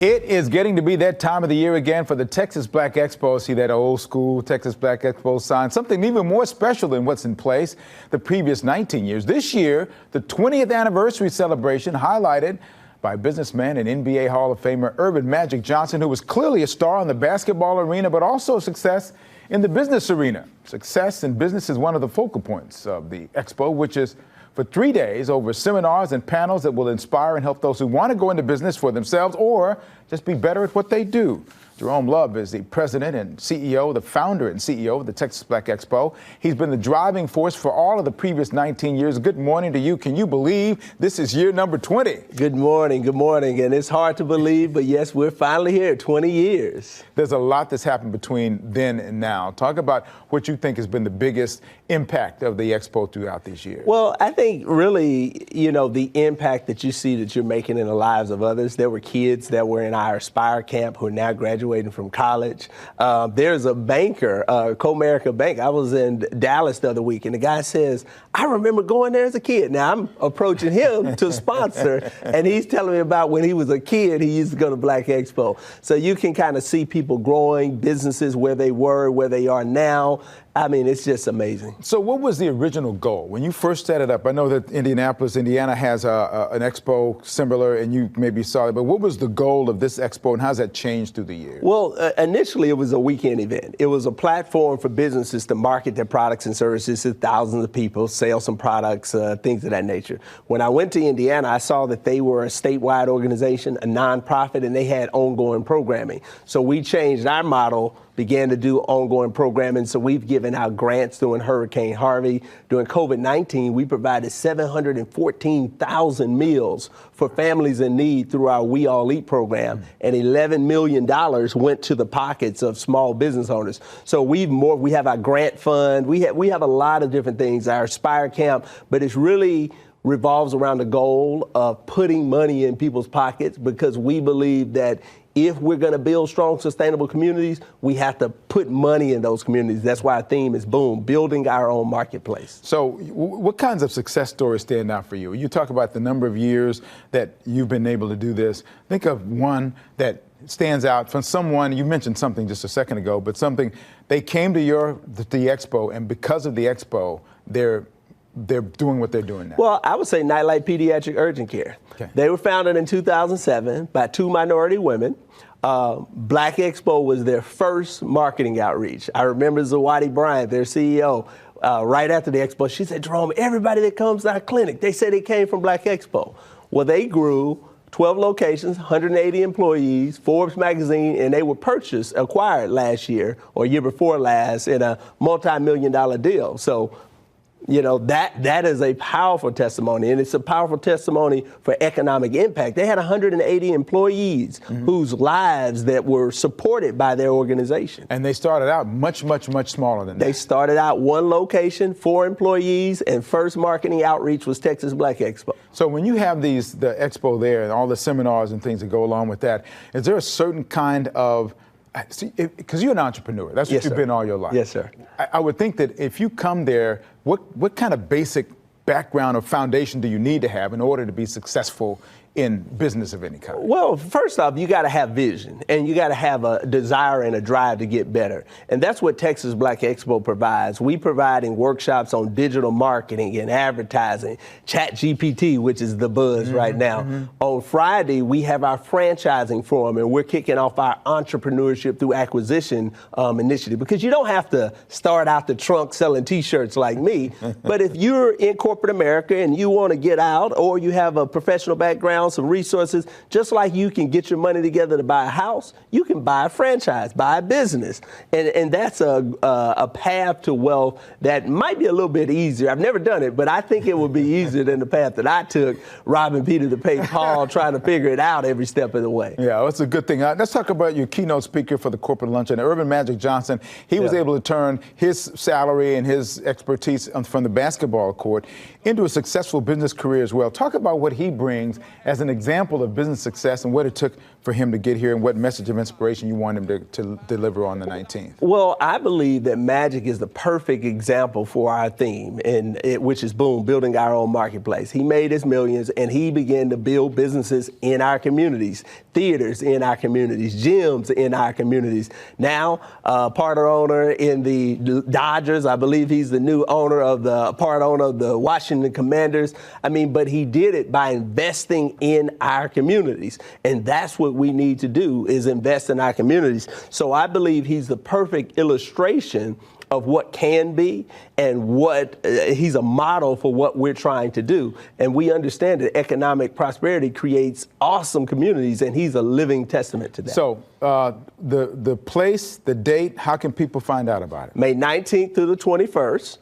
It is getting to be that time of the year again for the Texas Black Expo. See that old school Texas Black Expo sign, something even more special than what's in place the previous 19 years. This year, the 20th anniversary celebration highlighted by businessman and NBA Hall of Famer Earvin Magic Johnson, who was clearly a star in the basketball arena, but also a success in the business arena. Success in business is one of the focal points of the Expo, which is for 3 days over seminars and panels that will inspire and help those who want to go into business for themselves or just be better at what they do. Jerome Love is the president and CEO, the founder and CEO of the Texas Black Expo. He's been the driving force for all of the previous 19 years. Good morning to you. Can you believe this is year number 20? Good morning. Good morning. And it's hard to believe, but yes, we're finally here, 20 years. There's a lot that's happened between then and now. Talk about what you think has been the biggest impact of the Expo throughout this year. Well, I think really, the impact that you see that you're making in the lives of others. There were kids that were in our Aspire camp who are now graduating from college. There's a banker, Comerica Bank. I was in Dallas the other week, and the guy says, I remember going there as a kid. Now, I'm approaching him to sponsor, and he's telling me about when he was a kid, he used to go to Black Expo. So you can kind of see people growing, businesses where they were, where they are now. I mean, it's just amazing. So what was the original goal? When you first set it up, I know that Indianapolis, Indiana has an expo similar, and you maybe saw it, but what was the goal of this expo, and how's that changed through the years? Well, initially it was a weekend event. It was a platform for businesses to market their products and services to thousands of people, sell some products, things of that nature. When I went to Indiana, I saw that they were a statewide organization, a nonprofit, and they had ongoing programming. So we changed our model, began to do ongoing programming. So we've given out grants during Hurricane Harvey. During COVID-19, we provided 714,000 meals for families in need through our We All Eat program, and $11 million went to the pockets of small business owners. So we have our grant fund. We have a lot of different things, our Aspire camp, but it's really revolves around the goal of putting money in people's pockets, because we believe that if we're going to build strong, sustainable communities, we have to put money in those communities. That's why our theme is BOOM, building our own marketplace. So what kinds of success stories stand out for you? You talk about the number of years that you've been able to do this. Think of one that stands out from someone. You mentioned something just a second ago, but something they came to the expo, and because of the expo, they're doing what they're doing now. Well, I would say Nightlight Pediatric Urgent Care. Okay. They were founded in 2007 by two minority women. Black Expo was their first marketing outreach. I remember Zawadi Bryant, their CEO, right after the expo, she said, Jerome, everybody that comes to our clinic, they say they came from Black Expo. Well, they grew 12 locations, 180 employees, Forbes magazine, and they were acquired last year or year before last in a multi-million-dollar deal. So, that is a powerful testimony, and it's a powerful testimony for economic impact. They had 180 employees whose lives that were supported by their organization. And they started out much, much, much smaller than that. They started out one location, 4 employees, and first marketing outreach was Texas Black Expo. So when you have the expo there and all the seminars and things that go along with that, is there a certain kind of because you're an entrepreneur. That's what you've been all your life. Yes, sir. I would think that if you come there, what kind of basic background or foundation do you need to have in order to be successful in business of any kind? Well, first off, you got to have vision, and you got to have a desire and a drive to get better. And that's what Texas Black Expo provides. We providing workshops on digital marketing and advertising, ChatGPT, which is the buzz right now. On Friday, we have our franchising forum, and we're kicking off our entrepreneurship through acquisition initiative, because you don't have to start out the trunk selling T-shirts like me. But if you're in corporate America and you want to get out, or you have a professional background, some resources, just like you can get your money together to buy a house, you can buy a franchise, buy a business. And that's a path to wealth that might be a little bit easier. I've never done it, but I think it would be easier than the path that I took, robbing Peter to pay Paul, trying to figure it out every step of the way. Yeah, that's a good thing. Let's talk about your keynote speaker for the corporate luncheon, Earvin Magic Johnson. He was able to turn his salary and his expertise from the basketball court into a successful business career as well. Talk about what he brings as an example of business success and what it took for him to get here and what message of inspiration you want him to deliver on the 19th? Well, I believe that magic is the perfect example for our theme, which is boom, building our own marketplace. He made his millions and he began to build businesses in our communities, theaters in our communities, gyms in our communities. Now, part owner in the Dodgers, I believe he's the new part owner of the Washington Commanders. I mean, but he did it by investing in our communities. And that's what we need to do, is invest in our communities. So I believe he's the perfect illustration of what can be and what he's a model for what we're trying to do. And we understand that economic prosperity creates awesome communities, and he's a living testament to that. So the place, the date, how can people find out about it? May 19th through the 21st.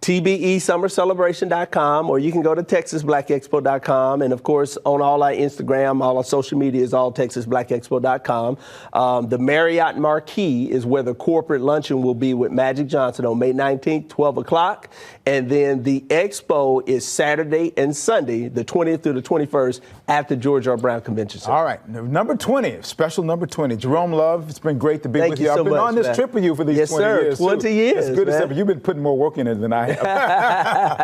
TBEsummercelebration.com, or you can go to TexasBlackExpo.com. And of course, on all our Instagram, all our social media is all TexasBlackExpo.com. The Marriott Marquis is where the corporate luncheon will be with Magic Johnson on May 19th, 12 o'clock. And then the expo is Saturday and Sunday, the 20th through the 21st, at the George R. Brown Convention Center. All right, number 20, special number 20. Jerome Love, it's been great to be with you. I've been on this trip with you for these 20 years. Yes, sir, 20 years. It's good to see you. You've been putting more work in it than I have.